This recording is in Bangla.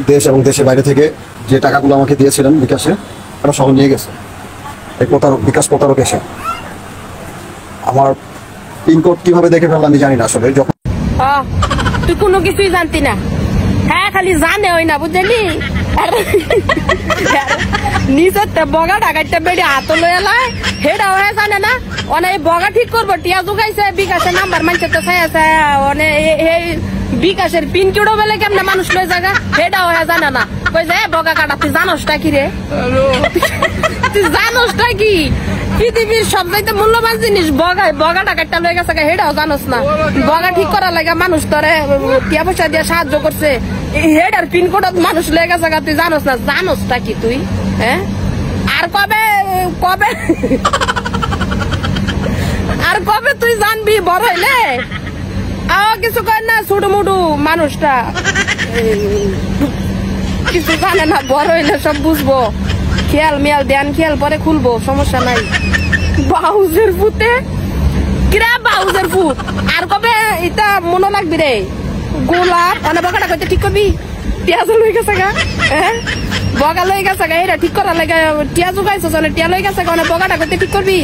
দেশ এবং দেশের বাইরে থেকে যে টাকাগুলো আমাকে দিয়েছিলেন বিকাশে, তারা সহ নিয়ে গেছে। এই বিকাশ প্রতারক এসে আমার পিনকোড কিভাবে দেখে ফেললাম আমি জানি না আসলে। যখন তুই কোনো কিছুই জানতি না, হ্যাঁ খালি জানে ওই না বুঝলি, নিজের বগা ডাকাইতে বেড়ে হাত লয়ে এলায় হেডাও হ্যাঁ জানে না। অনেক বগা ঠিক করবো টিয়া জুগাইছে বিকাশের নাম্বার মানছে তো চাইছে, এই বিকাশের পিন কিউডো বেলে কেমনে মানুষ লয়ে জায়গা হেডাও হ্যাঁ জানে না। কই যে বগা কাটা তুই জানোসটা কি রে, তুই জানোসটা কি? পৃথিবীর সবচাইতে মূল্যবান জিনিস বগা ডাকাইটা লয়ে গেছে হেডাও জানোস না। বগা ঠিক করার লাগে মানুষ তোরে টিয়া পয়সা দিয়ে সাহায্য করছে, হেডার পিনকোড মানুষ লয়ে গেছে তুই জানোস না। জানোসটা কি তুই? হ্যাঁ আর কবে কবে আর কবে তুই জানবি বড় হইলে? কিছু কয় না, ছোট মোটু মানুষটা কিছু জানে না, বড় হইলে সব বুঝবো। খেয়াল মেয়াল দেন খেয়াল পরে খুলবো, সমস্যা নাই। বাউজের ফুতে কিরা বাউজের ফুট আর কবে এটা মনে লাগবি রে? গোলাপ অনেক বগাটা কইতে ঠিক করবি? পেঁয়াজ লই গেছে গা, হ্যাঁ বগা লই গেছে গা, এটা ঠিক করার লাগে টিয়া জুগাইছো, টিয়া লই গেছে গা, অনেক বগাটা কইতে ঠিক করবি?